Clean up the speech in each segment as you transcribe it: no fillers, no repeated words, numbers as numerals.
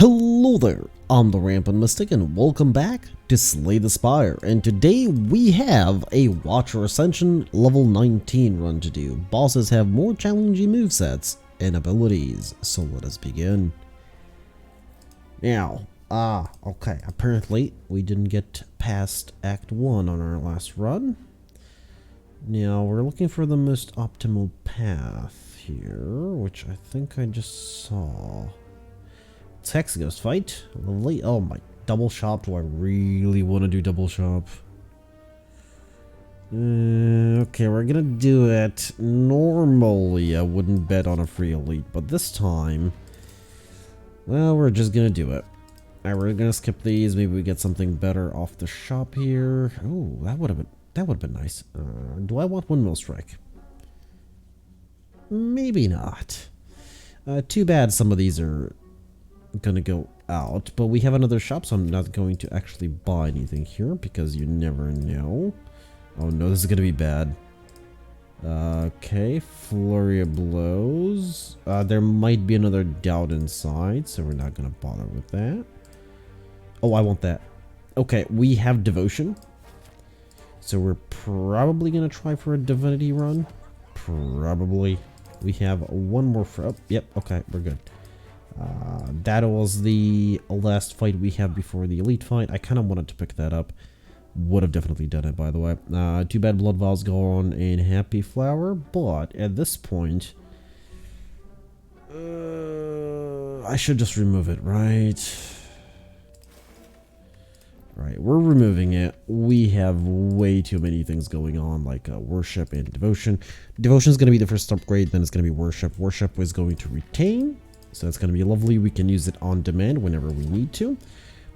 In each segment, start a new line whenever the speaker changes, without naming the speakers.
Hello there, I'm the Rampant Mystic and welcome back to Slay the Spire, and today we have a Watcher Ascension level 19 run to do. Bosses have more challenging movesets and abilities, so let us begin. Now, okay, apparently we didn't get past Act 1 on our last run. Now, we're looking for the most optimal path here, which I think I just saw. It's Hexaghost fight. Lovely. Oh my, double shop. Do I really want to do double shop? Okay, we're gonna do it. Normally, I wouldn't bet on a free elite, but this time, well, we're just gonna do it. Alright, we're gonna skip these. Maybe we get something better off the shop here. Oh, that would have been nice. Do I want Windmill Strike? Maybe not. Too bad some of these are gonna go out, but we have another shop, so I'm not going to actually buy anything here because you never know. Oh no, this is gonna be bad. Okay, flurry of blows. There might be another doubt inside, so we're not gonna bother with that. Oh, I want that. Okay, we have devotion, so we're probably gonna try for a divinity run. Probably. We have one more for. Oh, yep. Okay, we're good. That was the last fight we had before the elite fight. I kind of wanted to pick that up. Would have definitely done it, by the way. Too bad Blood Vial's gone in Happy Flower, but at this point, I should just remove it, right? Right, we're removing it. We have way too many things going on, like worship and devotion. Devotion is going to be the first upgrade, then it's going to be worship. Worship is going to retain. So that's going to be lovely. We can use it on demand whenever we need to.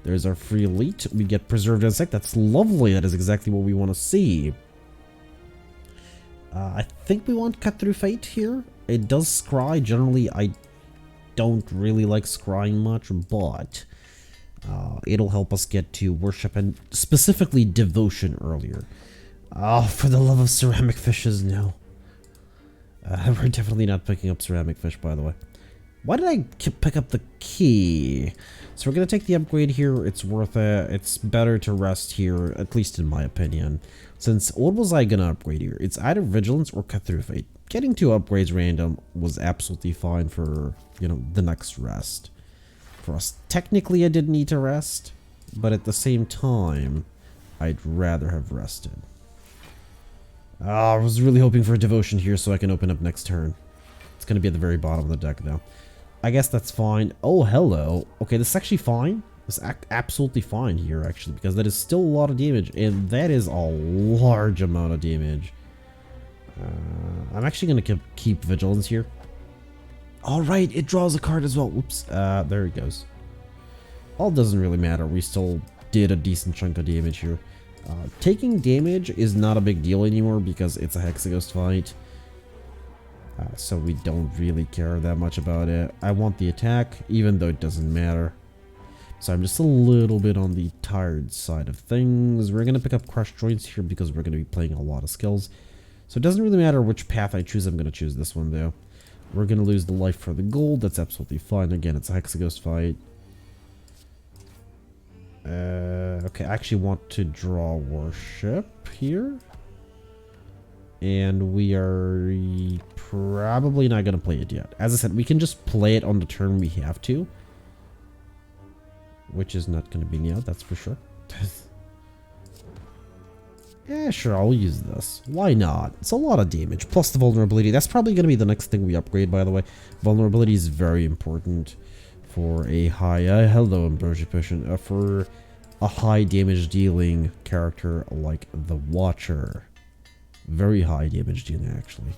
There's our free elite. We get preserved insect. That's lovely. That is exactly what we want to see. I think we want cut through fate here. It does scry. Generally, I don't really like scrying much, but it'll help us get to worship and specifically devotion earlier. Oh, for the love of ceramic fishes, no. We're definitely not picking up ceramic fish, by the way. Why did I pick up the key? So we're going to take the upgrade here. It's worth it. It's better to rest here, at least in my opinion. Since what was I going to upgrade here? It's either Vigilance or Cut Through Fate. Getting two upgrades random was absolutely fine for, you know, the next rest. For us, technically I didn't need to rest, but at the same time, I'd rather have rested. I was really hoping for a devotion here so I can open up next turn. It's going to be at the very bottom of the deck, though. I guess that's fine. Oh, hello. Okay, this is actually fine. This is absolutely fine here, actually, because that is still a lot of damage, and that is a large amount of damage. I'm actually going to keep Vigilance here. All right, it draws a card as well. Whoops. There it goes. All doesn't really matter. We still did a decent chunk of damage here. Taking damage is not a big deal anymore because it's a Hexaghost fight. So we don't really care that much about it. I want the attack, even though it doesn't matter. So I'm just a little bit on the tired side of things. We're going to pick up Crush Joints here because we're going to be playing a lot of skills. So it doesn't really matter which path I choose. I'm going to choose this one, though. We're going to lose the life for the gold. That's absolutely fine. Again, it's a Hexaghost fight. Okay, I actually want to draw Worship here. And we are probably not going to play it yet. As I said, we can just play it on the turn we have to. Which is not going to be now, that's for sure. Yeah, sure, I'll use this. Why not? It's a lot of damage. Plus the vulnerability. That's probably going to be the next thing we upgrade, by the way. Vulnerability is very important for a high... hello, Ambrosia Potion. For a high damage dealing character like the Watcher. Very high damage dealing, actually.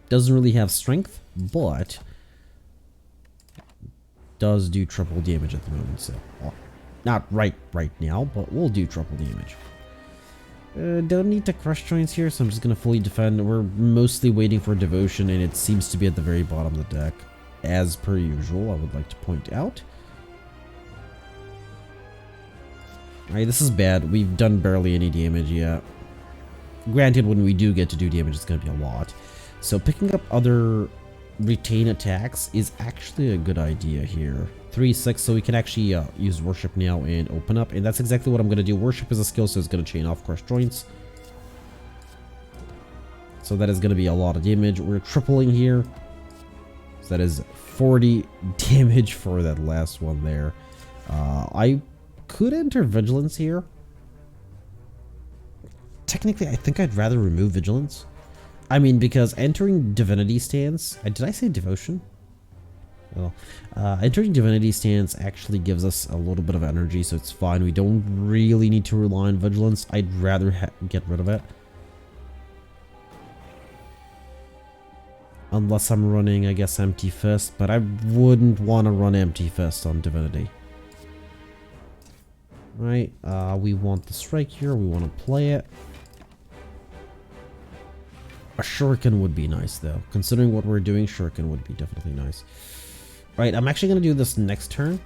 Doesn't really have strength, but does do triple damage at the moment. So, well, not right now, but we'll do triple damage. Don't need to Crush Joints here, so I'm just going to fully defend. We're mostly waiting for Devotion, and it seems to be at the very bottom of the deck. As per usual, I would like to point out. Alright, this is bad. We've done barely any damage yet. Granted, when we do get to do damage, it's going to be a lot. So picking up other retain attacks is actually a good idea here. 3-6, so we can actually use Worship now and open up, and that's exactly what I'm going to do. Worship is a skill, so it's going to chain off Crush Joints. So that is going to be a lot of damage. We're tripling here. So that is 40 damage for that last one there. I could enter Vigilance here. Technically, I think I'd rather remove Vigilance. I mean, because entering Divinity Stance... did I say Devotion? Well, entering Divinity Stance actually gives us a little bit of energy, so it's fine. We don't really need to rely on Vigilance. I'd rather get rid of it. Unless I'm running, I guess, Empty Fist, but I wouldn't want to run Empty Fist on Divinity. Right, we want the strike here, we want to play it. A Shuriken would be nice, though. Considering what we're doing, Shuriken would be definitely nice. Right, I'm actually going to do this next turn.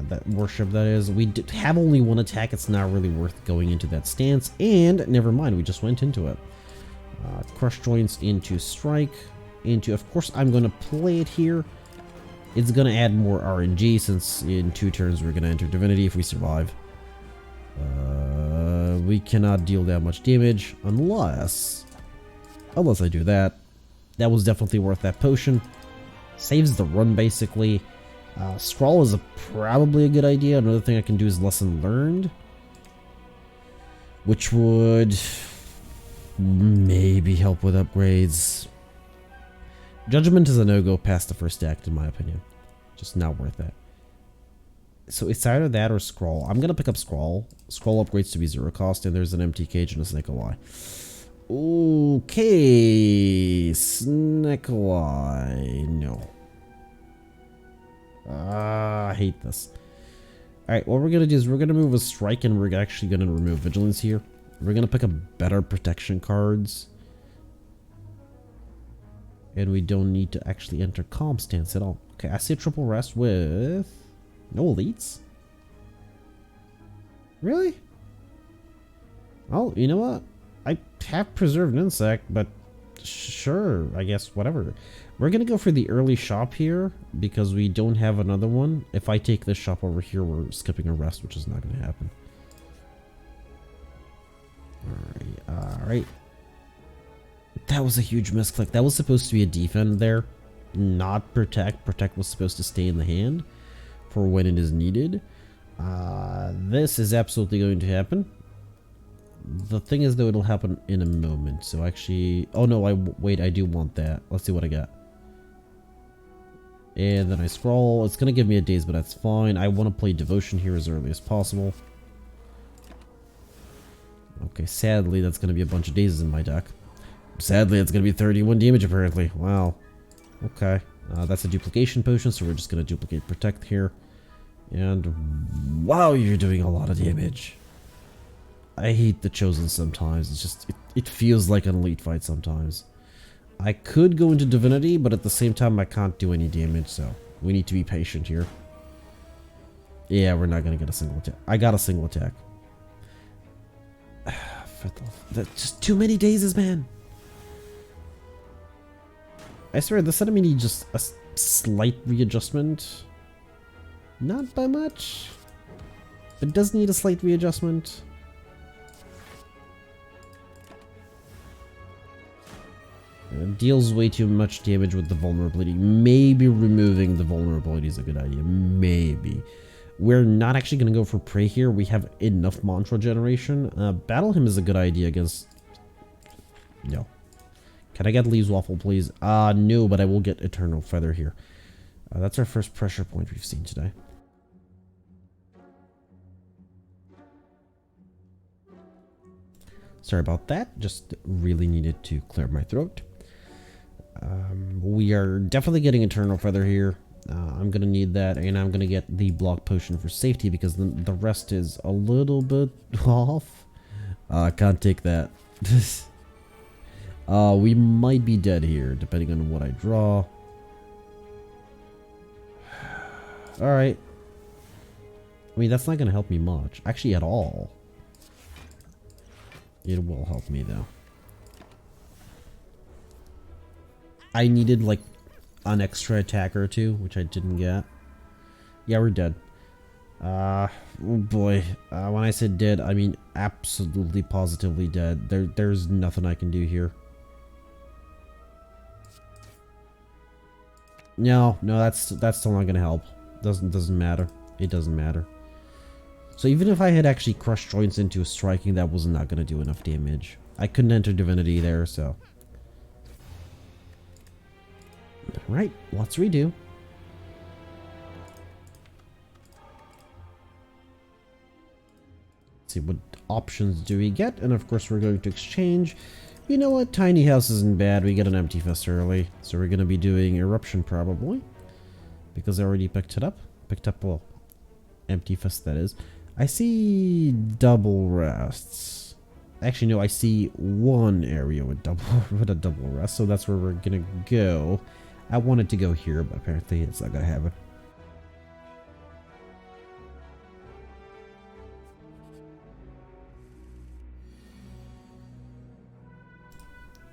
That Worship, that is. We have only one attack, it's not really worth going into that stance. And, never mind, we just went into it. Crush Joints into Strike. Into, of course, I'm going to play it here. It's going to add more RNG, since in 2 turns we're going to enter Divinity if we survive. We cannot deal that much damage unless I do that. That was definitely worth that potion. Saves the run, basically. Scrawl is probably a good idea. Another thing I can do is Lesson Learned, which would maybe help with upgrades. Judgment is a no-go past the first act, in my opinion. Just not worth it. So it's either that or Scroll. I'm going to pick up Scroll. Scroll upgrades to be 0 cost, and there's an empty cage and a Snake Eye. Okay, Snake Eye. No. I hate this. Alright, what we're going to do is we're going to move a Strike, and we're actually going to remove Vigilance here. We're going to pick up better protection cards. And we don't need to actually enter Calm Stance at all. Okay, I see a triple rest with... no elites? Really? Well, you know what? I have Preserved Insect, but sure, I guess, whatever. We're gonna go for the early shop here, because we don't have another one. If I take this shop over here, we're skipping a rest, which is not gonna happen. Alright. That was a huge misclick. That was supposed to be a defend there, not protect. Protect was supposed to stay in the hand for when it is needed. This is absolutely going to happen. The thing is, though, it'll happen in a moment. So actually, oh no, wait, I do want that. Let's see what I got. And then I scroll. It's gonna give me a daze, but that's fine. I want to play Devotion here as early as possible. Okay, sadly, that's gonna be a bunch of dazes in my deck. Sadly, it's gonna be 31 damage apparently. Wow. Okay. That's a duplication potion, so we're just gonna duplicate Protect here. And wow, you're doing a lot of damage. I hate the Chosen sometimes. It's just, it feels like an elite fight sometimes. I could go into Divinity, but at the same time, I can't do any damage, so we need to be patient here. Yeah, we're not gonna get a single attack. I got a single attack. That's just too many dazes, man. I swear, this enemy needs just a slight readjustment. Not by much. It does need a slight readjustment. It deals way too much damage with the vulnerability. Maybe removing the vulnerability is a good idea. Maybe. We're not actually going to go for Prey here. We have enough mantra generation. Battle him is a good idea against... No. Can I get Leaves Waffle, please? No, but I will get Eternal Feather here. That's our first pressure point we've seen today. Sorry about that. Just really needed to clear my throat. We are definitely getting Eternal Feather here. I'm going to need that, and I'm going to get the Block Potion for safety because the rest is a little bit off. I can't take that. We might be dead here, depending on what I draw. Alright. I mean, that's not going to help me much. Actually, at all. It will help me, though. I needed, like, an extra attack or two, which I didn't get. Yeah, we're dead. Oh boy. When I said dead, I mean absolutely positively dead. There's nothing I can do here. No, that's still not gonna help. Doesn't matter. It doesn't matter. So even if I had actually crushed joints into striking, that was not gonna do enough damage. I couldn't enter divinity there, so. Right, let's redo. See what options do we get, and of course we're going to exchange. You know what, tiny house isn't bad. We get an empty fist early, so we're going to be doing eruption probably, because I already picked it up. Well, empty fist that is. I see double rests. Actually no, I see one area with a double rest, so that's where we're gonna go. I wanted to go here, but apparently it's not gonna happen.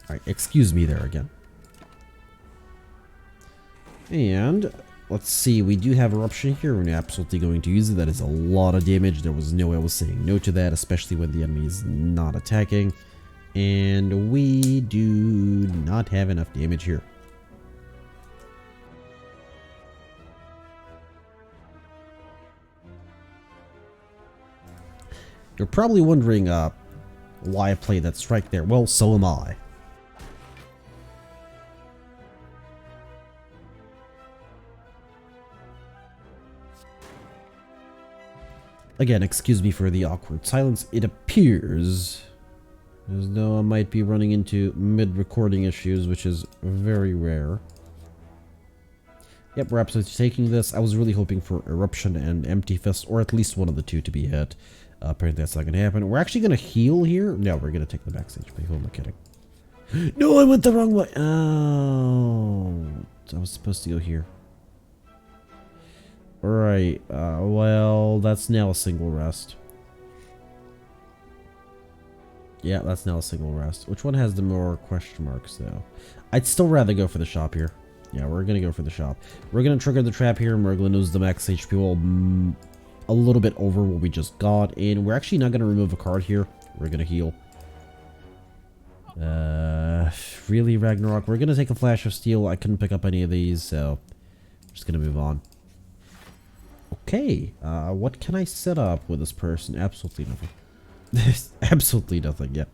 Alright, excuse me there again. And let's see, we do have eruption here. We're absolutely going to use it. That is a lot of damage. There was no way I was saying no to that, especially when the enemy is not attacking. And we do not have enough damage here. You're probably wondering why I played that strike there. Well, so am I. Again, excuse me for the awkward silence. It appears as though I might be running into mid-recording issues, which is very rare. Yep, we're absolutely taking this. I was really hoping for Eruption and Empty Fist, or at least one of the two to be hit. Apparently that's not going to happen. We're actually going to heal here. No, we're going to take the backstage. Who am I kidding? No, I went the wrong way. Oh, I was supposed to go here. Alright, well, that's now a single rest. Yeah, that's now a single rest. Which one has the more question marks, though? I'd still rather go for the shop here. Yeah, we're gonna go for the shop. We're gonna trigger the trap here, and we're gonna lose the max HP well, a little bit over what we just got. And we're actually not gonna remove a card here. We're gonna heal. Really, Ragnarok? We're gonna take a Flash of Steel. I couldn't pick up any of these, so I'm just gonna move on. Okay, what can I set up with this person? Absolutely nothing. Absolutely nothing, yeah.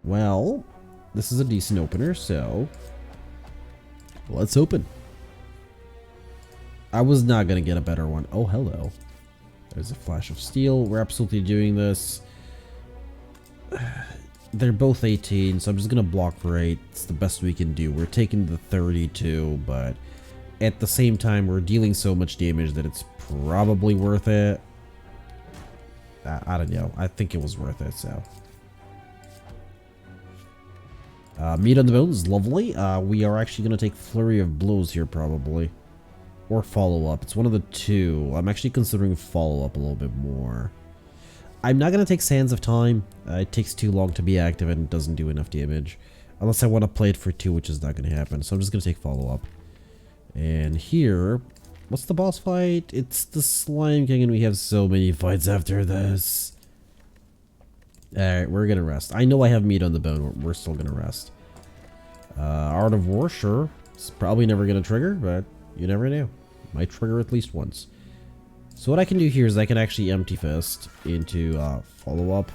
Well, this is a decent opener, so let's open. I was not gonna get a better one. Oh, hello. There's a Flash of Steel. We're absolutely doing this. They're both 18, so I'm just gonna block for 8. It's the best we can do. We're taking the 32, but at the same time, we're dealing so much damage that it's probably worth it. I don't know. I think it was worth it, so. Meat on the bone is lovely. We are actually gonna take Flurry of Blows here, probably. Or Follow Up. It's one of the two. I'm actually considering Follow Up a little bit more. I'm not going to take Sands of Time. It takes too long to be active and it doesn't do enough damage. Unless I want to play it for 2, which is not going to happen. So I'm just going to take Follow Up. And here, what's the boss fight? It's the Slime King, and we have so many fights after this. Alright, we're going to rest. I know I have meat on the bone. We're still going to rest. Art of War, sure. It's probably never going to trigger, but you never know. Might trigger at least once. So what I can do here is I can actually Empty Fist into Follow Up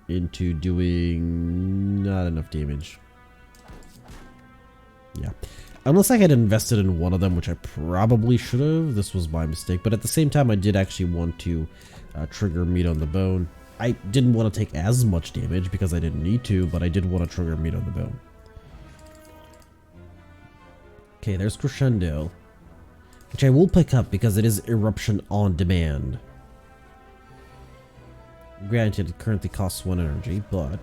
into doing not enough damage. Yeah. Unless I had invested in one of them, which I probably should have. This was my mistake. But at the same time, I did actually want to trigger Meat on the Bone. I didn't want to take as much damage because I didn't need to, but I did want to trigger Meat on the Bone. Okay, there's Crescendo. Which I will pick up because it is Eruption on demand. Granted, it currently costs 1 energy, but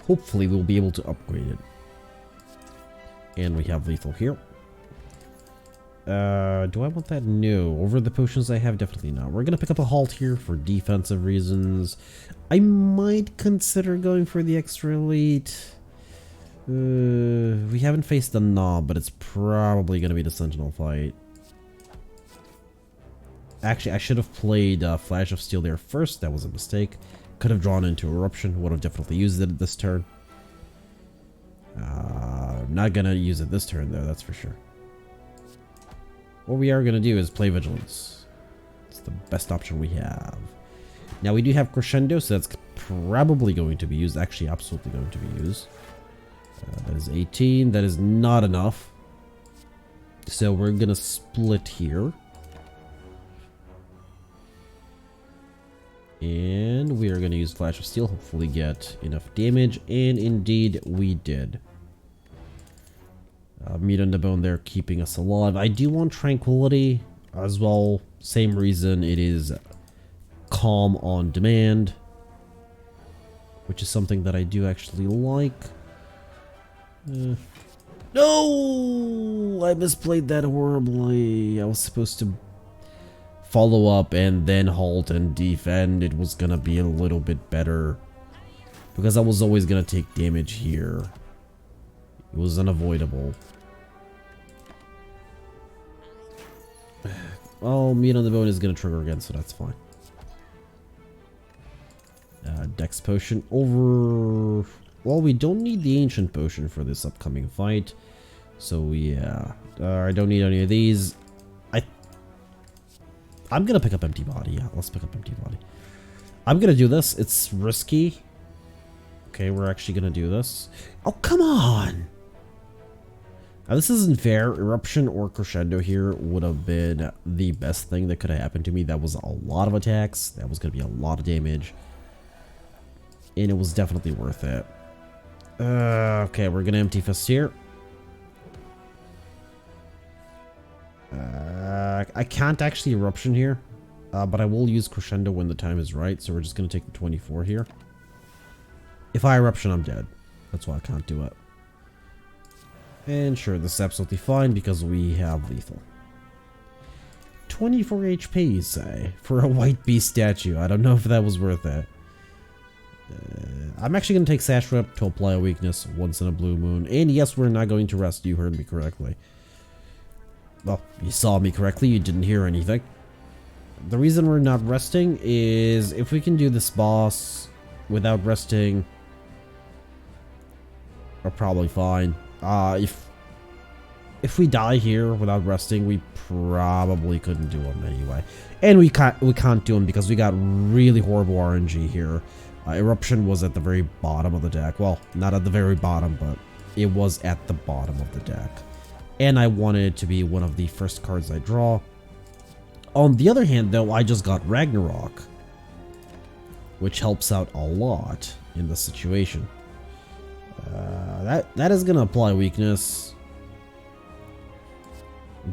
hopefully we'll be able to upgrade it. And we have Lethal here. Do I want that? No. Over the potions I have, definitely not. We're gonna pick up a halt here for defensive reasons. I might consider going for the extra elite. We haven't faced the knob, but it's probably gonna be the sentinel fight. Actually, I should have played Flash of Steel there first. That was a mistake. Could have drawn into Eruption. Would have definitely used it this turn. Not gonna use it this turn though, that's for sure. What we are gonna do is play Vigilance. It's the best option we have. Now we do have Crescendo, so that's probably going to be used. Actually, absolutely going to be used. That is 18. That is not enough. So we're gonna split here. And we are going to use Flash of Steel, hopefully get enough damage, and indeed we did. Meat on the bone there, keeping us alive. I do want Tranquility as well, same reason, it is calm on demand, which is something that I do actually like. No! I misplayed that horribly. I was supposed to follow up and then halt and defend. It was gonna be a little bit better because I was always gonna take damage here. It was unavoidable. Oh, meat on the bone is gonna trigger again, so that's fine. Dex potion over. Well, we don't need the ancient potion for this upcoming fight, so yeah, I don't need any of these. I'm gonna pick up Empty Body. Yeah, let's pick up Empty Body. I'm gonna do this. It's risky. Okay, we're actually gonna do this. Oh, come on! Now, this isn't fair. Eruption or Crescendo here would have been the best thing that could have happened to me. That was a lot of attacks. That was gonna be a lot of damage. And it was definitely worth it. Okay, we're gonna Empty Fist here. I can't actually Eruption here, but I will use Crescendo when the time is right, so we're just going to take the 24 here. If I Eruption, I'm dead. That's why I can't do it. And sure, this is absolutely fine because we have lethal. 24 HP, say, for a white beast statue. I don't know if that was worth it. I'm actually going to take Sash Rip to apply a weakness once in a blue moon. And yes, we're not going to rest. You heard me correctly. Well, you saw me correctly, you didn't hear anything. The reason we're not resting is if we can do this boss without resting, we're probably fine. If we die here without resting, we probably couldn't do him anyway. And we can't do him because we got really horrible RNG here. Eruption was at the very bottom of the deck. Well, not at the very bottom, but it was at the bottom of the deck. And I wanted it to be one of the first cards I draw. On the other hand, though, I just got Ragnarok, which helps out a lot in this situation. That is going to apply weakness,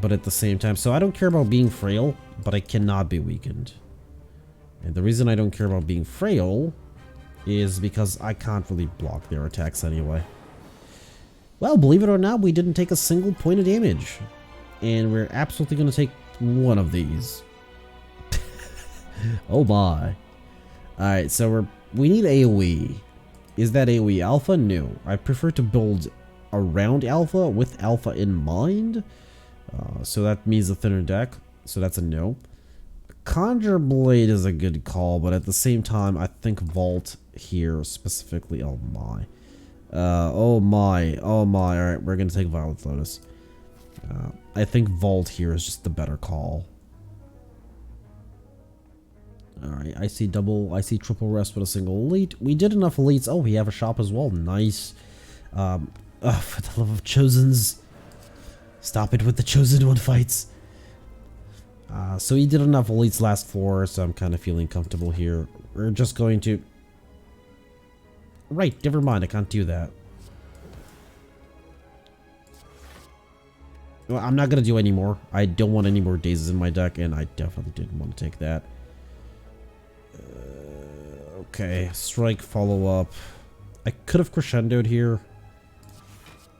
but at the same time, so I don't care about being frail, but I cannot be weakened. And the reason I don't care about being frail is because I can't really block their attacks anyway. Well, believe it or not, we didn't take a single point of damage. And we're absolutely going to take one of these. Oh my. Alright, so we need AoE. Is that AoE alpha? No. I prefer to build around alpha with alpha in mind. So that means a thinner deck. So that's a no. Conjure Blade is a good call, but at the same time, I think Vault here specifically. Oh my. Oh my. Alright, we're gonna take Violet Lotus. I think Vault here is just the better call. Alright, I see triple rest with a single elite. We did enough elites. Oh, we have a shop as well. Nice. For the love of Chosens. Stop it with the Chosen One fights. So he did enough elites last floor, so I'm kind of feeling comfortable here. We're just going to... Right, never mind, I can't do that. Well, I'm not going to do any more. I don't want any more dazes in my deck, and I definitely didn't want to take that. Okay, strike, follow up. I could have crescendoed here.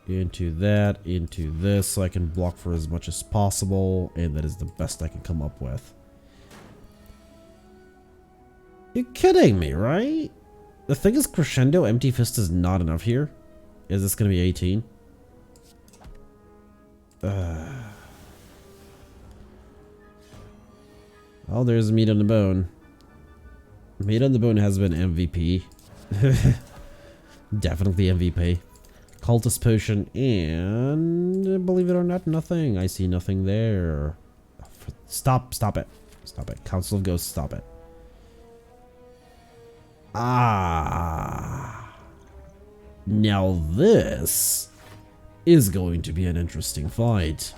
into that, into this, so I can block for as much as possible, and that is the best I can come up with. You're kidding me, right? The thing is, Crescendo, Empty Fist is not enough here. Is this going to be 18? Well, there's meat on the bone. Meat on the bone has been MVP. Definitely MVP. Cultist Potion, and believe it or not, nothing. I see nothing there. Stop it. Stop it. Council of Ghosts, stop it. Ah. Now this is going to be an interesting fight.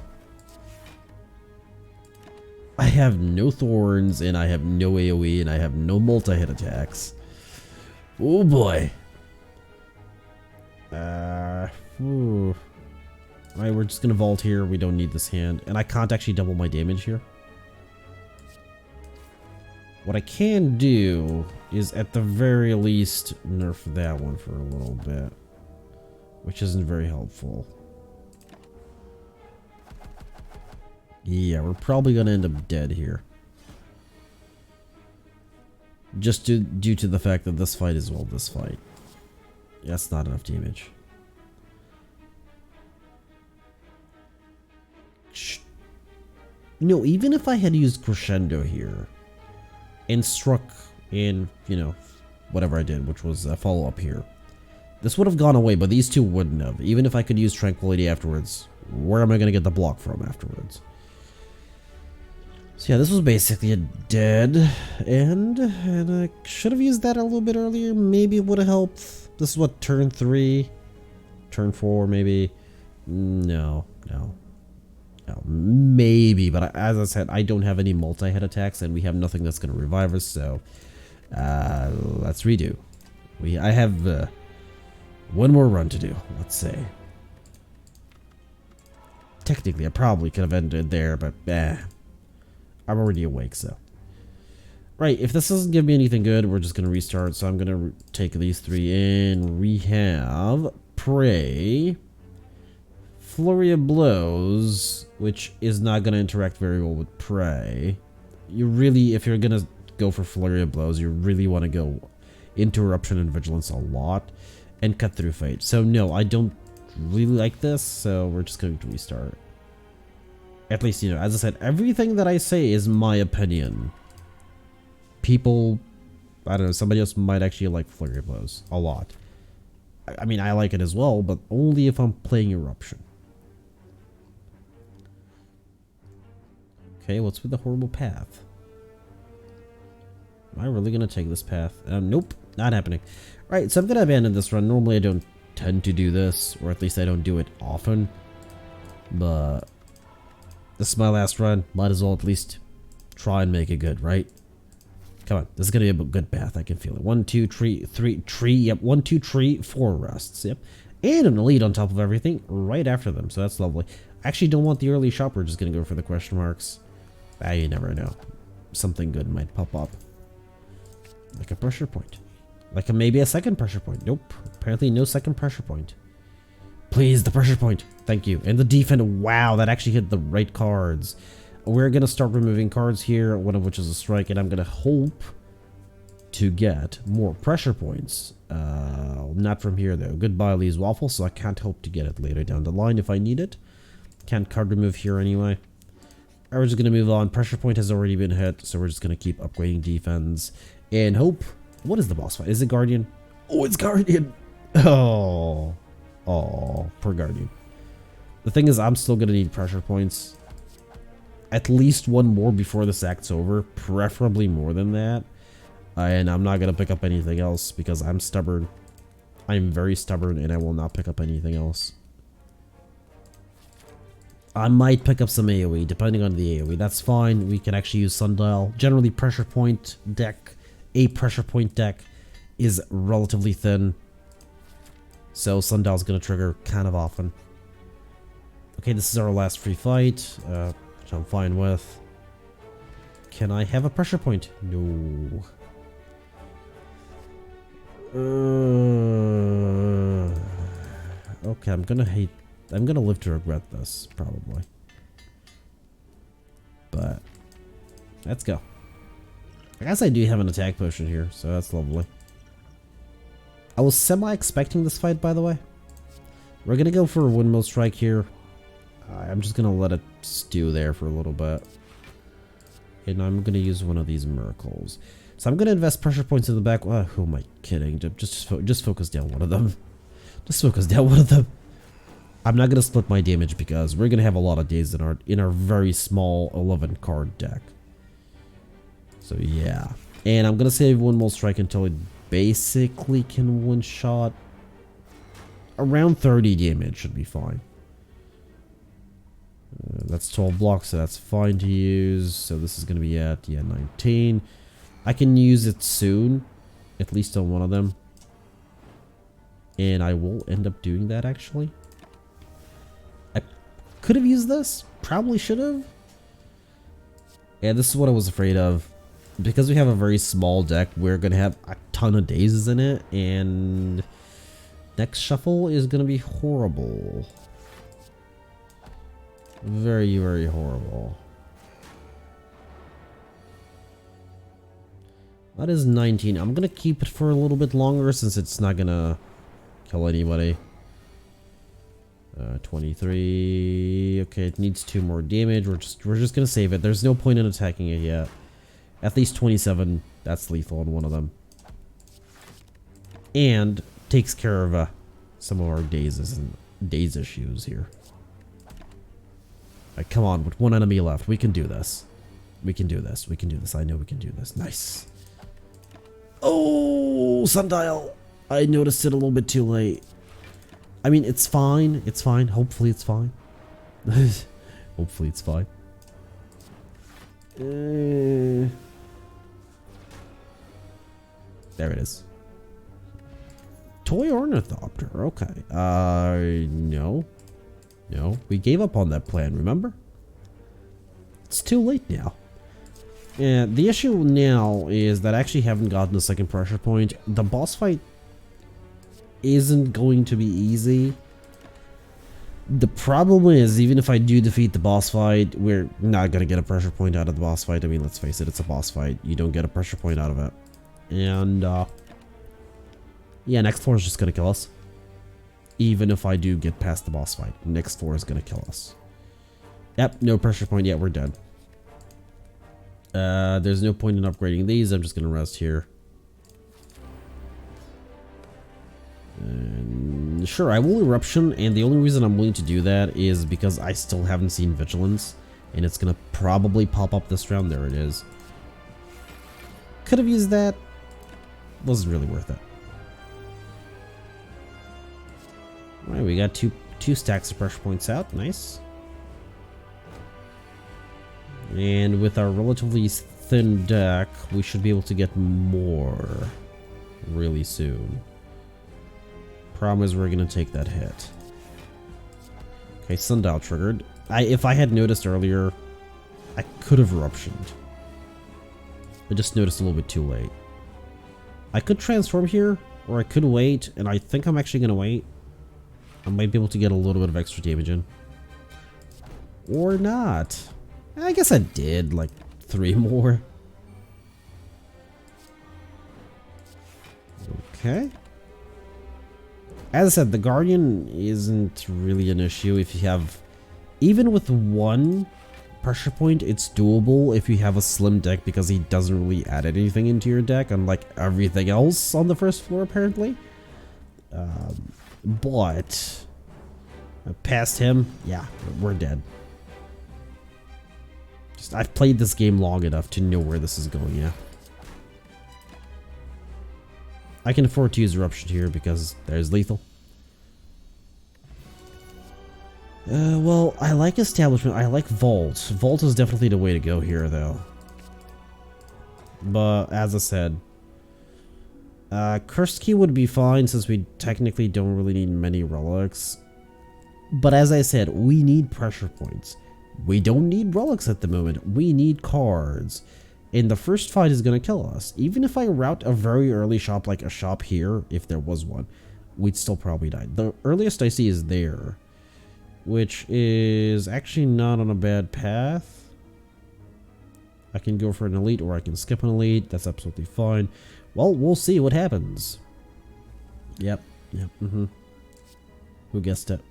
I have no thorns, and I have no AoE, and I have no multi-hit attacks. Oh boy. Alright, we're just gonna vault here. We don't need this hand. And I can't actually double my damage here. What I can do is, at the very least, nerf that one for a little bit. Which isn't very helpful. Yeah, we're probably gonna end up dead here. Just due to the fact that this fight is, well, this fight. That's not enough damage. No, even if I had used Crescendo here and struck in, you know, whatever I did, which was a follow-up here, this would have gone away, but these two wouldn't have. Even if I could use Tranquility afterwards, where am I going to get the block from afterwards? So yeah, this was basically a dead end, and I should have used that a little bit earlier. Maybe it would have helped. This is what, turn 3? Turn 4, maybe? No. Maybe, but as I said, I don't have any multi-hit attacks, and we have nothing that's going to revive us, so let's redo. I have one more run to do, let's say. Technically, I probably could have ended there, but I'm already awake, so. Right, if this doesn't give me anything good, we're just going to restart. So I'm going to take these three in. We have Prey, Flurry of Blows, which is not going to interact very well with Prey. You really, if you're going to go for Flurry of Blows, you really want to go Interruption and Vigilance a lot and Cut Through Fate. So no, I don't really like this, so we're just going to restart. At least, you know, as I said, everything that I say is my opinion. People, I don't know, somebody else might actually like Flurry of Blows a lot. I mean, I like it as well, but only if I'm playing Eruption. Okay, what's with the horrible path? Am I really going to take this path? Nope, not happening. Alright, so I'm going to abandon this run. Normally I don't tend to do this, or at least I don't do it often. But this is my last run. Might as well at least try and make it good, right? Come on, this is gonna be a good path. I can feel it. 1, 2, 3, 3. Yep, 1, 2, 3, 4 rests. Yep, and an elite on top of everything right after them. So that's lovely. I actually don't want the early shop. We're just gonna go for the question marks. You never know. Something good might pop up, like a pressure point, like maybe a second pressure point. Nope. Apparently, no second pressure point. Please, the pressure point. Thank you. And the defense. Wow, that actually hit the right cards. We're going to start removing cards here, one of which is a strike, and I'm going to hope to get more pressure points. Not from here, though. Goodbye, Lee's Waffle, so I can't hope to get it later down the line if I need it. Can't card remove here anyway. We're just going to move on. Pressure point has already been hit, so we're just going to keep upgrading defense and hope. What is the boss fight? Is it Guardian? Oh, it's Guardian! Oh, poor Guardian. The thing is, I'm still going to need pressure points. At least one more before this act's over, preferably more than that. And I'm not going to pick up anything else because I'm stubborn. I'm very stubborn and I will not pick up anything else. I might pick up some AoE, depending on the AoE. That's fine. We can actually use Sundial. Generally, pressure point deck, a pressure point deck is relatively thin. So Sundial's going to trigger kind of often. Okay, this is our last free fight. Which I'm fine with. Can I have a pressure point? No. Okay, I'm gonna live to regret this, probably. But let's go. I guess I do have an attack potion here, so that's lovely. I was semi-expecting this fight, by the way. We're gonna go for a windmill strike here. I'm just gonna let it stew there for a little bit. And I'm gonna use one of these miracles. So I'm gonna invest pressure points in the back. Oh, who am I kidding? Just focus down one of them. Just focus down one of them. I'm not gonna split my damage because we're gonna have a lot of days in our very small 11 card deck. So yeah. And I'm gonna save windmill strike until it basically can one shot. Around 30 damage should be fine. That's 12 blocks, so that's fine to use. So this is going to be at, yeah, 19. I can use it soon, at least on one of them. And I will end up doing that, actually. I could have used this. Probably should have. Yeah, this is what I was afraid of. Because we have a very small deck, we're going to have a ton of dazes in it. And next shuffle is going to be horrible. Very, very horrible. That is 19. I'm gonna keep it for a little bit longer since it's not gonna kill anybody. 23. Okay, it needs 2 more damage. We're just gonna save it. There's no point in attacking it yet. At least 27. That's lethal on one of them. And takes care of some of our daze issues here. Alright, come on, with one enemy left, we can do this. We can do this. We can do this. I know we can do this. Nice. Oh, sundial. I noticed it a little bit too late. I mean, it's fine. It's fine. Hopefully it's fine. Hopefully it's fine. There it is. Toy Ornithopter. Okay. No. No, we gave up on that plan, remember? It's too late now. And the issue now is that I actually haven't gotten a second pressure point. The boss fight isn't going to be easy. The problem is, even if I do defeat the boss fight, we're not going to get a pressure point out of the boss fight. I mean, let's face it, it's a boss fight. You don't get a pressure point out of it. And, yeah, next floor is just going to kill us. Even if I do get past the boss fight, next floor is going to kill us. Yep, no pressure point yet, we're dead. There's no point in upgrading these, I'm just going to rest here. And sure, I will Eruption, and the only reason I'm willing to do that is because I still haven't seen Vigilance, and it's going to probably pop up this round. There it is. Could have used that. Wasn't really worth it. Alright, we got two stacks of pressure points out. Nice. And with our relatively thin deck, we should be able to get more really soon. Problem is, we're going to take that hit. Okay, Sundial triggered. If I had noticed earlier, I could have Eruptioned. I just noticed a little bit too late. I could transform here, or I could wait, and I think I'm actually going to wait. I might be able to get a little bit of extra damage in. Or not. I guess I did, like, 3 more. Okay. As I said, the Guardian isn't really an issue if you have... Even with 1 pressure point, it's doable if you have a slim deck because he doesn't really add anything into your deck, unlike everything else on the first floor, apparently. But past him, yeah, we're dead. Just I've played this game long enough to know where this is going, yeah. I can afford to use Eruption here because there's lethal. Well, I like Establishment. I like Vault. Vault is definitely the way to go here, though. But, as I said, Cursed Key would be fine since we technically don't really need many relics. But as I said, we need pressure points. We don't need relics at the moment. We need cards. And the first fight is going to kill us. Even if I route a very early shop like a shop here, if there was one, we'd still probably die. The earliest I see is there, which is actually not on a bad path. I can go for an elite or I can skip an elite. That's absolutely fine. Well, we'll see what happens. Yep. Who guessed it?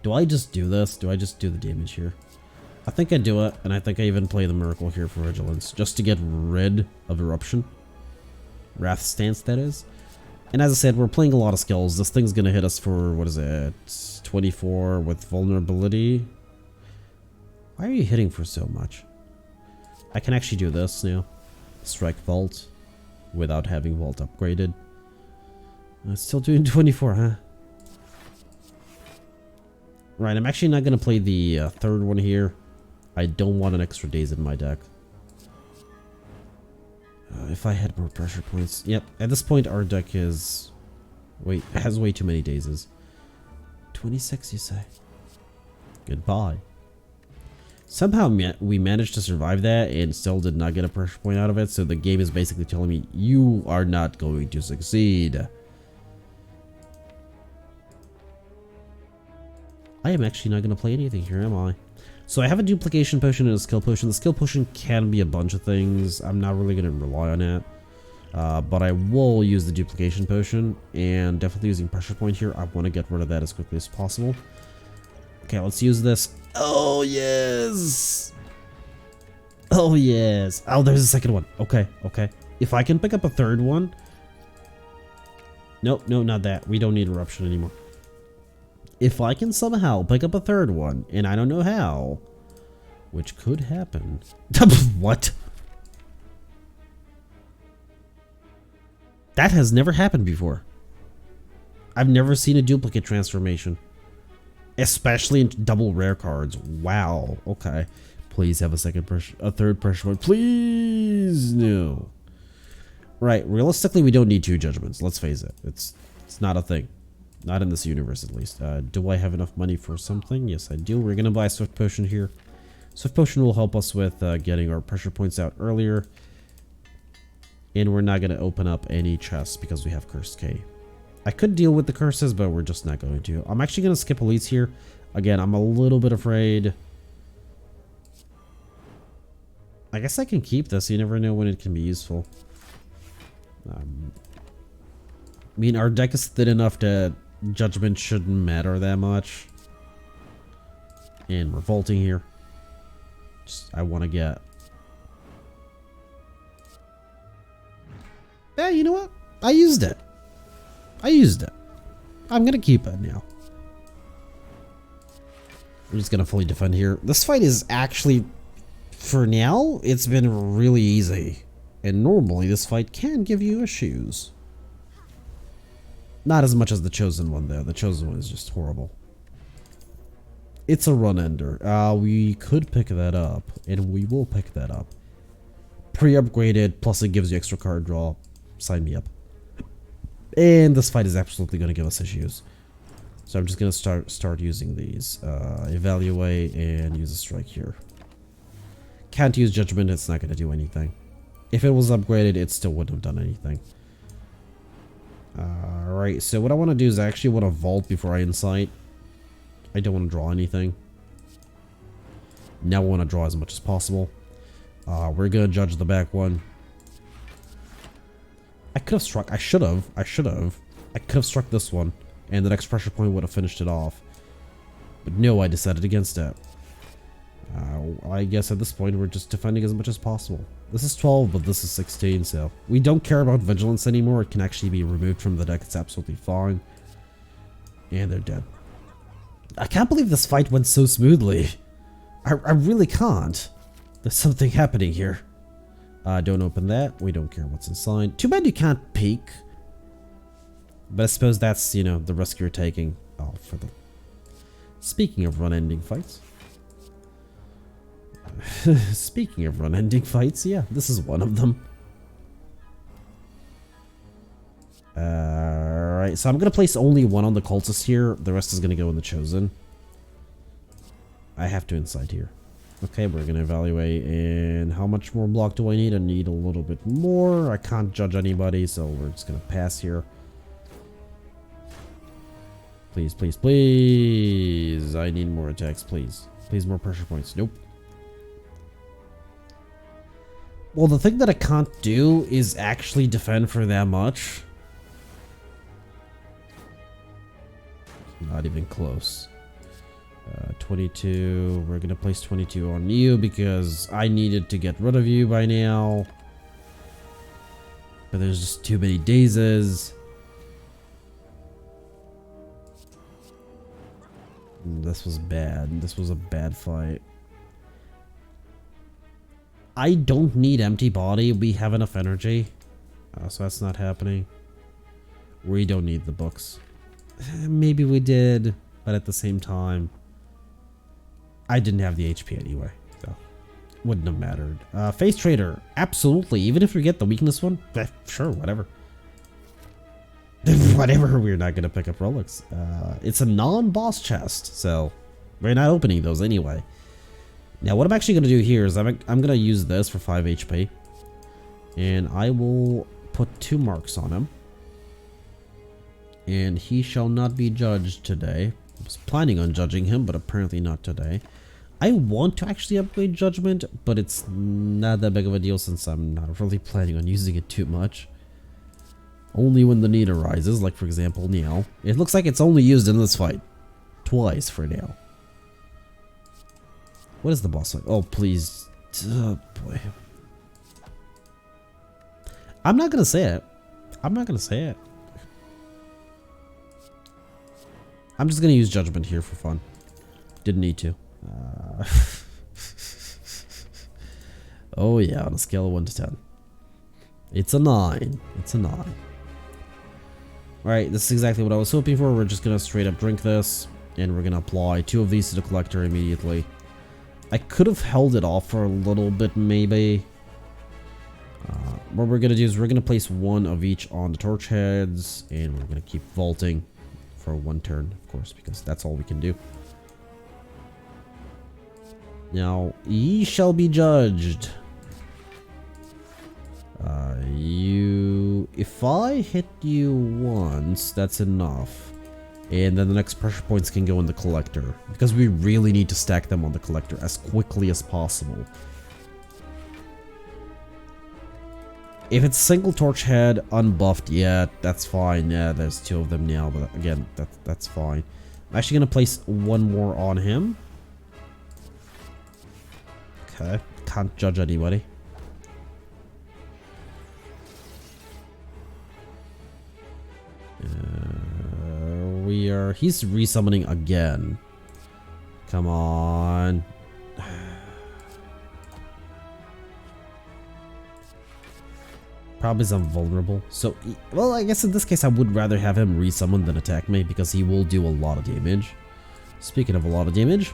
Do I just do this? Do I just do the damage here? I think I do it, and I think I even play the Miracle here for Vigilance, just to get rid of Eruption. Wrath Stance, that is. And as I said, we're playing a lot of skills. This thing's gonna hit us for, what is it, 24 with Vulnerability. Why are you hitting for so much? I can actually do this now. Strike Vault without having Vault upgraded. Still doing 24, huh? Right, I'm actually not going to play the third one here. I don't want an extra daze in my deck. If I had more pressure points. Yep, at this point our deck is... Wait, it has way too many dazes. 26, you say? Goodbye. Somehow we managed to survive that and still did not get a pressure point out of it, so the game is basically telling me, you are not going to succeed. I am actually not going to play anything here, am I? So I have a duplication potion and a skill potion. The skill potion can be a bunch of things. I'm not really going to rely on it. But I will use the duplication potion, and definitely using pressure point here. I want to get rid of that as quickly as possible. Okay, let's use this. Oh, yes. Oh, yes. Oh, there's a second one. Okay, okay. If I can pick up a third one. Nope, no, not that. We don't need Eruption anymore. If I can somehow pick up a third one, and I don't know how, which could happen. What? That has never happened before. I've never seen a duplicate transformation. Especially in double rare cards. Wow. Okay. Please have a third pressure point. Please. No. Right. Realistically, we don't need two judgments. Let's face it. It's not a thing. Not in this universe, at least. Do I have enough money for something? Yes, I do. We're going to buy a Swift Potion here. Swift Potion will help us with getting our pressure points out earlier. And we're not going to open up any chests because we have Cursed K. I could deal with the curses, but we're just not going to. I'm actually going to skip elites here. Again, I'm a little bit afraid. I guess I can keep this. You never know when it can be useful. I mean, our deck is thin enough that judgment shouldn't matter that much. And revolting here. Just, I want to get... Yeah, you know what? I used it. I'm going to keep it now. I'm just going to fully defend here. This fight is actually, for now, it's been really easy. And normally this fight can give you issues. Not as much as the Chosen one, though. The Chosen one is just horrible. It's a run ender. We could pick that up, and we will pick that up. Pre-upgraded, plus it gives you extra card draw. Sign me up. And this fight is absolutely going to give us issues. So I'm just going to start using these. Evaluate and use a strike here. Can't use Judgment, it's not going to do anything. If it was upgraded, it still wouldn't have done anything. Alright, so what I want to do is I actually want to vault before I incite. I don't want to draw anything. Now I want to draw as much as possible. We're going to judge the back one. I could have struck. I should have. I could have struck this one, and the next pressure point would have finished it off. But no, I decided against it. I guess at this point we're just defending as much as possible. This is 12, but this is 16, so we don't care about Vigilance anymore. It can actually be removed from the deck. It's absolutely fine. And they're dead. I can't believe this fight went so smoothly. I really can't. There's something happening here. Don't open that. We don't care what's inside. Too bad you can't peek. But I suppose that's, you know, the risk you're taking. Oh, for the... Speaking of run-ending fights. Speaking of run-ending fights, yeah, this is one of them. Alright, so I'm going to place only one on the cultist here. The rest is going to go in the Chosen. I have to incite here. Okay, we're going to evaluate, and how much more block do I need? I need a little bit more. I can't judge anybody, so we're just going to pass here. Please, please, please. I need more attacks, please. Please, more pressure points. Nope. Well, the thing that I can't do is actually defend for that much. Not even close. 22. We're gonna place 22 on you because I needed to get rid of you by now. But there's just too many dazes. This was bad. This was a bad fight. I don't need empty body. We have enough energy. So that's not happening. We don't need the books. Maybe we did, but at the same time, I didn't have the HP anyway, so wouldn't have mattered. Face Trader, absolutely. Even if we get the weakness one, sure, whatever. Whatever, we're not gonna pick up relics. It's a non-boss chest, so we're not opening those anyway. Now, what I'm actually gonna do here is I'm gonna use this for 5 HP, and I will put 2 marks on him. And he shall not be judged today. I was planning on judging him, but apparently not today. I want to actually upgrade Judgment, but it's not that big of a deal since I'm not really planning on using it too much. Only when the need arises, like for example now. It looks like it's only used in this fight. Twice for now. What is the boss fight? Oh, please. Oh, boy. I'm not gonna say it. I'm not gonna say it. I'm just gonna use Judgment here for fun. Didn't need to. Oh yeah, on a scale of 1 to 10. It's a 9. It's a 9. Alright, this is exactly what I was hoping for. We're just gonna straight up drink this. And we're gonna apply 2 of these to the collector immediately. I could have held it off for a little bit maybe. What we're gonna do is we're gonna place 1 of each on the torch heads. And we're gonna keep vaulting. For 1 turn, of course, because that's all we can do. Now, ye shall be judged. If I hit you once, that's enough. And then the next pressure points can go in the collector. Because we really need to stack them on the collector as quickly as possible. If it's single torch head, unbuffed, yeah, that's fine. Yeah, there's 2 of them now, but again, that's fine. I'm actually gonna place 1 more on him. Okay, can't judge anybody. He's resummoning again. Come on. Probably is vulnerable. So, well, I guess in this case I would rather have him resummon than attack me because he will do a lot of damage. Speaking of a lot of damage.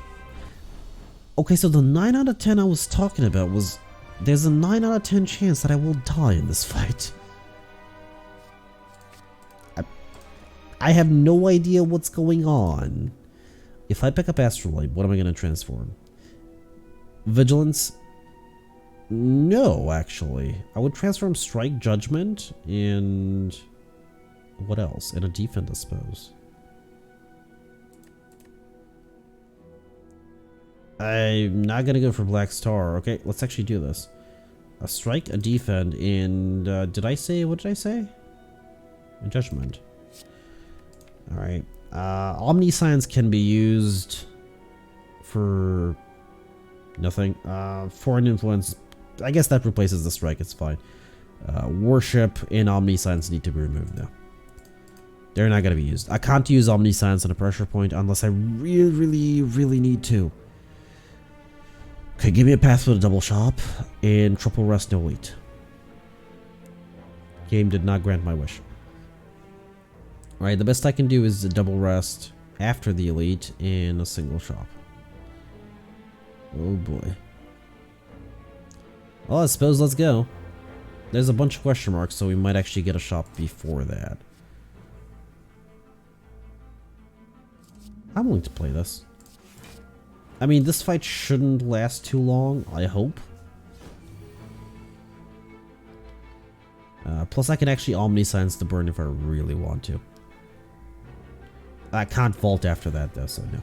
Okay, so the 9 out of 10 I was talking about was... There's a 9 out of 10 chance that I will die in this fight. I have no idea what's going on. If I pick up Astrolabe, what am I going to transform? Vigilance? No, actually. I would transform Strike, Judgment, and... what else? And a Defend, I suppose. I'm not gonna go for Black Star. Okay, let's actually do this. A Strike, a Defend, and... did I say... what did I say? A Judgment. Alright. Omniscience can be used... for... nothing. Foreign Influence... I guess that replaces the Strike, it's fine. Worship and Omniscience need to be removed now. They're not going to be used. I can't use Omniscience on a pressure point unless I really need to. Okay, give me a path for the double shop and triple rest no elite. Game did not grant my wish. Alright, the best I can do is a double rest after the elite in a single shop. Oh boy. Well, I suppose let's go. There's a bunch of question marks, so we might actually get a shop before that. I'm willing to play this. I mean, this fight shouldn't last too long, I hope. Plus, I can actually Omniscience the burn if I really want to. I can't vault after that though, so no.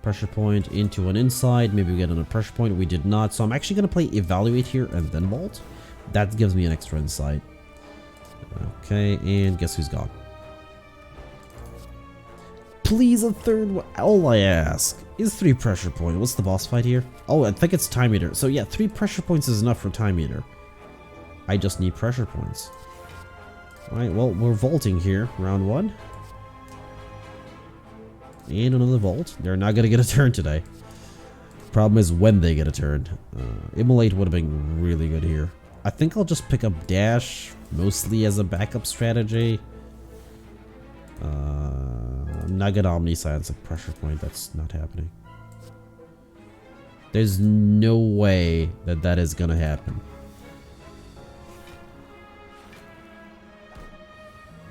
Pressure point into an inside. Maybe we get another pressure point. We did not. So I'm actually going to play evaluate here and then vault. That gives me an extra insight. Okay, and guess who's gone? Please, a third one. All I ask is 3 pressure points. What's the boss fight here? Oh, I think it's time meter. So yeah, 3 pressure points is enough for time meter. I just need pressure points. Alright, well, we're vaulting here. Round 1. And another vault. They're not going to get a turn today. Problem is when they get a turn. Immolate would have been really good here. I think I'll just pick up Dash, mostly as a backup strategy. I'm not gonna Omniscience a pressure point. That's not happening. There's no way that that is gonna happen.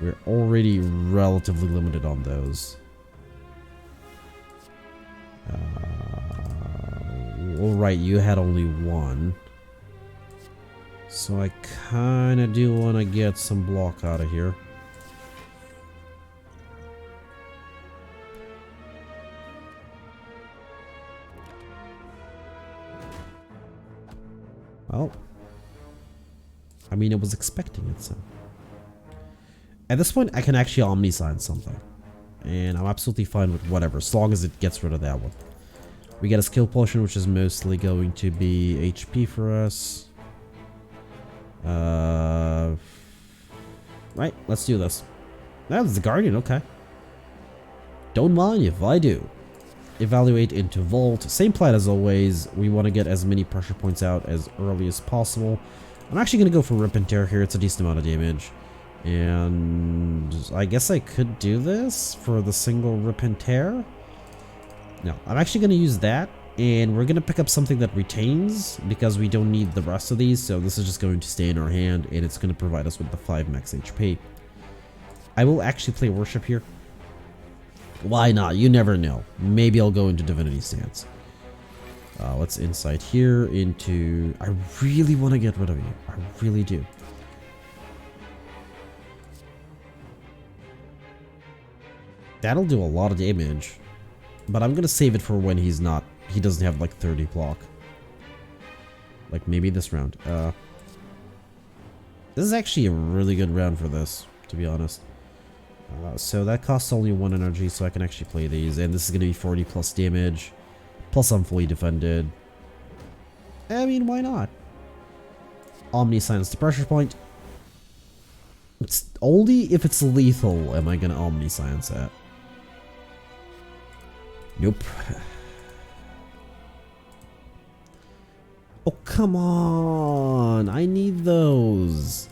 We're already relatively limited on those. Alright, you had only 1. So I kinda do wanna get some block out of here. Well, I mean, I was expecting it, so. At this point, I can actually Omniscience something. And I'm absolutely fine with whatever, as long as it gets rid of that one. We get a skill potion, which is mostly going to be HP for us. Right, let's do this. That's the Guardian, okay. Don't mind if I do. Evaluate into Vault. Same plan as always. We want to get as many pressure points out as early as possible. I'm actually going to go for Rip and Tear here. It's a decent amount of damage. And I guess I could do this for the single Rip and Tear. No, I'm actually going to use that. And we're going to pick up something that retains because we don't need the rest of these. So this is just going to stay in our hand and it's going to provide us with the 5 max HP. I will actually play Worship here. Why not? You never know. Maybe I'll go into Divinity Stance. Let's insight here into... I really want to get rid of you. I really do. That'll do a lot of damage. But I'm going to save it for when he's not... He doesn't have like 30 block. Like maybe this round. This is actually a really good round for this, to be honest. So that costs only 1 energy, so I can actually play these. And this is going to be 40 plus damage. Plus I'm fully defended. I mean, why not? Omniscience the pressure point. It's only if it's lethal am I going to Omniscience that. Nope. Oh, come on. I need those.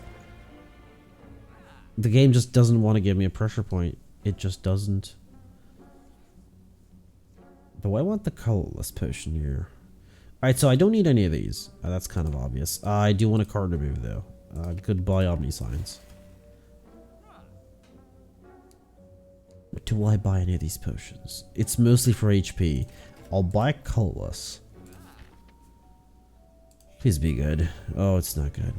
The game just doesn't want to give me a pressure point. It just doesn't. Though I want the colorless potion here. Alright, so I don't need any of these. That's kind of obvious. I do want a card remove though. Goodbye Omniscience. Do I buy any of these potions? It's mostly for HP. I'll buy colorless. Please be good. Oh, it's not good.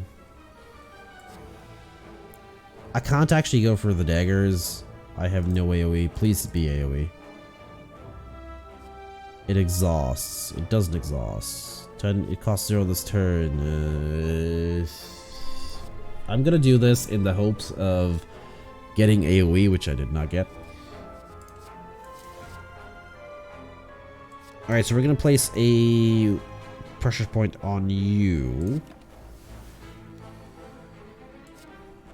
I can't actually go for the daggers. I have no AoE. Please be AoE. It exhausts. It doesn't exhaust. It costs 0 this turn. I'm gonna do this in the hopes of getting AoE, which I did not get. Alright, so we're gonna place a pressure point on you.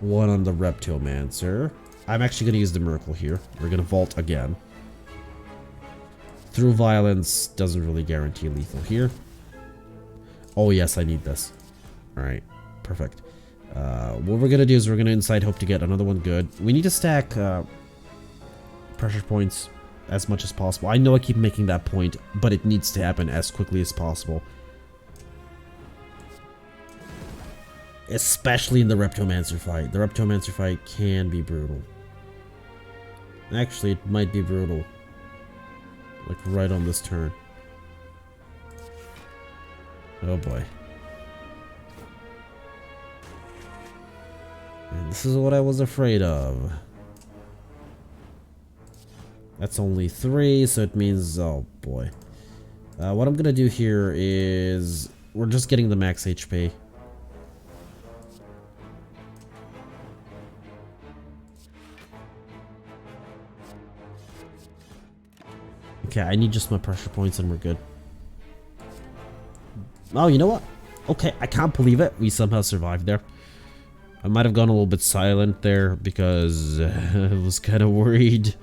1 on the Reptomancer. I'm actually going to use the Miracle here. We're going to vault again. Through Violence doesn't really guarantee lethal here. Oh yes, I need this. Alright, perfect. What we're going to do is we're going to Inside Hope to get another one good. We need to stack pressure points as much as possible. I know I keep making that point, but it needs to happen as quickly as possible. Especially in the Reptomancer fight. The Reptomancer fight can be brutal. Actually, it might be brutal. Like right on this turn. Oh boy. And this is what I was afraid of. That's only 3, so it means, oh boy. What I'm gonna do here is we're just getting the max HP. Okay, I need just my pressure points and we're good. Oh, you know what? Okay, I can't believe it. We somehow survived there. I might have gone a little bit silent there because I was kind of worried.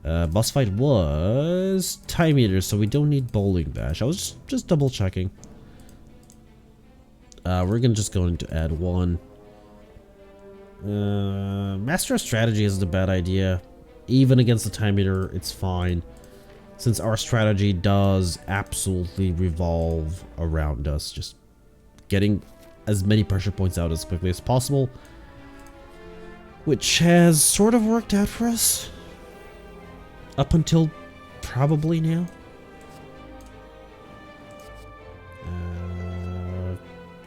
Boss fight was time eater, so we don't need bowling bash. I was just double checking. We're gonna just going to add 1. Master of strategy isn't a bad idea. Even against the time eater, it's fine. Since our strategy does absolutely revolve around us, just getting as many pressure points out as quickly as possible, which has sort of worked out for us up until probably now.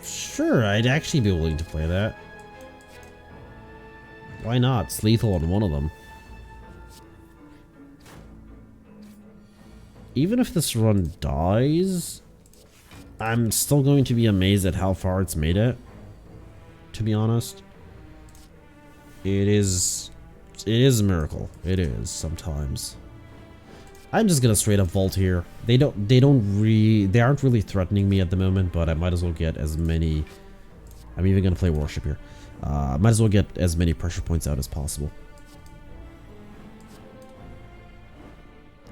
Sure, I'd actually be willing to play that. Why not? It's lethal on one of them. Even if this run dies, I'm still going to be amazed at how far it's made it. To be honest, it is a miracle. It is sometimes. I'm just gonna straight up vault here. They aren't really threatening me at the moment, but I might as well get as many. I'm even gonna play worship here. Might as well get as many pressure points out as possible.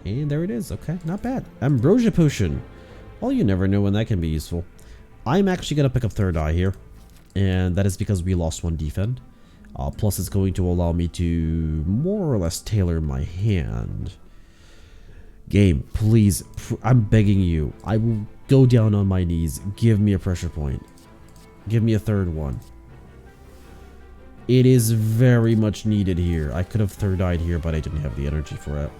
And there it is. Okay, not bad. Ambrosia Potion. Well, you never know when that can be useful. I'm actually going to pick up third eye here. And that is because we lost 1 defend. Plus, it's going to allow me to more or less tailor my hand. Game, please. I'm begging you. I will go down on my knees. Give me a pressure point. Give me a third one. It is very much needed here. I could have third eyed here, but I didn't have the energy for it.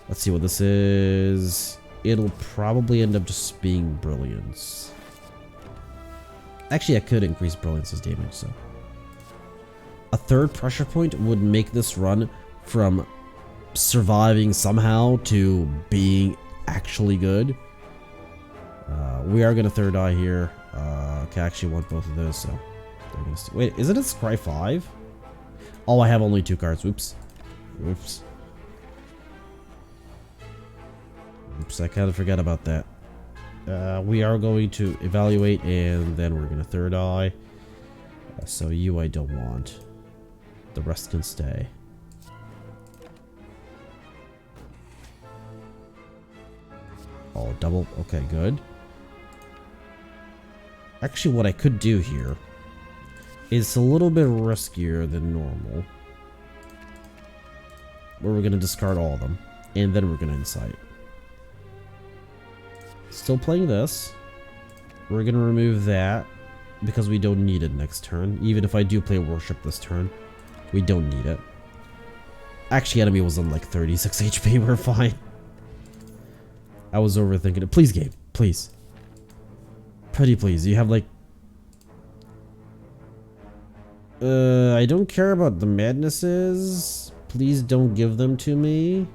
Let's see what this is. It'll probably end up just being Brilliance. Actually, I could increase Brilliance's damage, so. A third pressure point would make this run from surviving somehow to being actually good. We are going to third eye here. Okay, I actually want both of those, so. Wait, isn't it Scry 5? Oh, I have only 2 cards. Oops. Oops. Oops, I kind of forgot about that. We are going to evaluate and then we're going to third eye. So you I don't want. The rest can stay. Oh, double. Okay, good. Actually, what I could do here is a little bit riskier than normal. Where we're going to discard all of them. And then we're going to Insight. Still playing this. We're going to remove that because we don't need it next turn. Even if I do play Worship this turn, we don't need it. Actually, enemy was on like 36 HP. We're fine. I was overthinking it. Please, game. Please. Pretty please. You have like... I don't care about the madnesses. Please don't give them to me.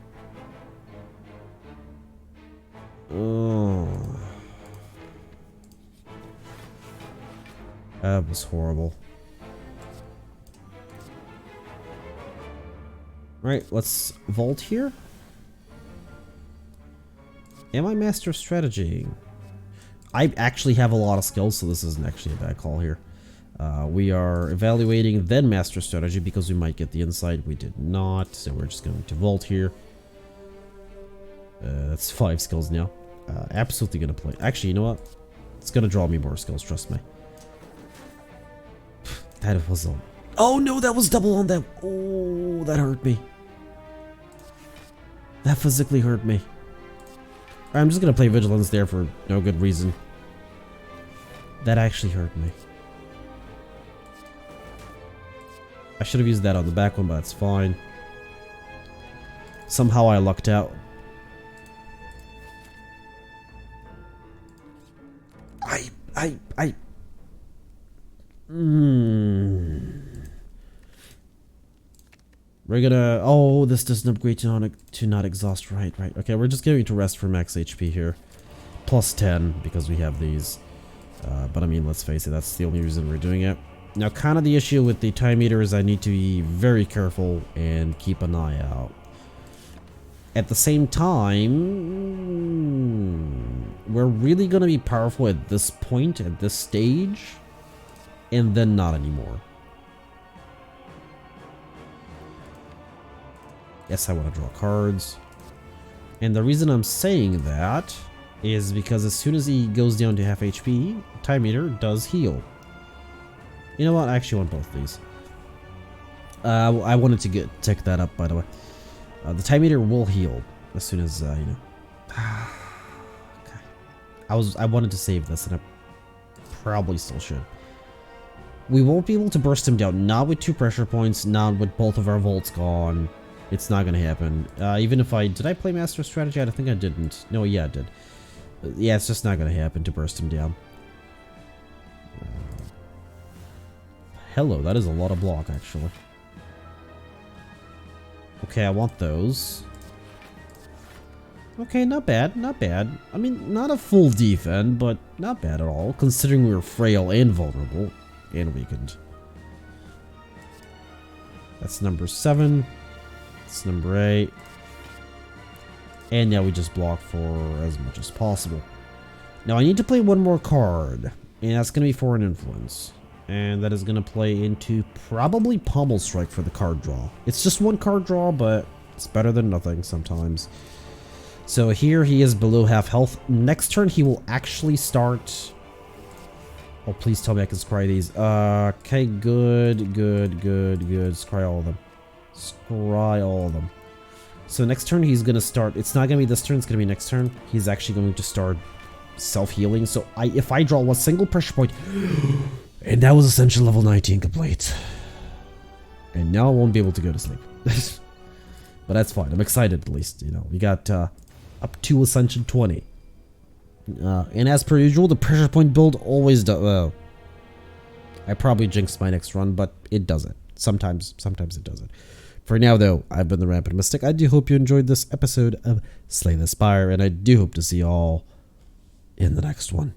Oh. That was horrible. Right, let's vault here. Am I master of strategy? I actually have a lot of skills, so this isn't actually a bad call here. We are evaluating, then master strategy, because we might get the insight. We did not, so we're just going to vault here. That's 5 skills now. Absolutely gonna play. Actually, you know what? It's gonna draw me more skills, trust me. That was a... Oh no, that was double on them. Oh, that hurt me. That physically hurt me. I'm just gonna play Vigilance there for no good reason. That actually hurt me. I should have used that on the back one, but it's fine. Somehow I lucked out. We're gonna... Oh, this doesn't upgrade to not exhaust. Right. Okay, we're just going to rest for max HP here. Plus 10, because we have these. But I mean, let's face it, that's the only reason we're doing it. Now, kind of the issue with the time meter is I need to be very careful and keep an eye out. At the same time, we're really going to be powerful at this point, at this stage, and then not anymore. Yes, I want to draw cards. And the reason I'm saying that is because as soon as he goes down to half HP, time meter does heal. You know what? I actually want both of these. I wanted to check that up, by the way. The time meter will heal as soon as, you know. Okay. I wanted to save this, and I probably still should. We won't be able to burst him down. Not with 2 pressure points, not with both of our volts gone. It's not gonna happen. Even if did I play Master Strategy? I think I didn't. No, yeah, I did. Yeah, it's just not gonna happen to burst him down. Hello, that is a lot of block, actually. Okay, I want those. Okay, not bad, not bad. I mean, not a full defend, but not bad at all, considering we were frail and vulnerable and weakened. That's number 7. That's number 8. And now we just block for as much as possible. Now I need to play one more card, and that's going to be for an influence. And that is going to play into probably Pommel Strike for the card draw. It's just one card draw, but it's better than nothing sometimes. So here he is below half health. Next turn he will actually start... Oh, please tell me I can scry these. Okay, good. Scry all of them. Scry all of them. So next turn he's going to start... It's not going to be this turn, it's going to be next turn. He's actually going to start self-healing. So if I draw one single pressure point... And that was Ascension level 19 complete. And now I won't be able to go to sleep. But that's fine. I'm excited at least. You know, we got up to Ascension 20. And as per usual, the pressure point build always does. Well, I probably jinxed my next run, but it doesn't. Sometimes it doesn't. For now, though, I've been the Rampant Mystic. I do hope you enjoyed this episode of Slay the Spire, and I do hope to see you all in the next one.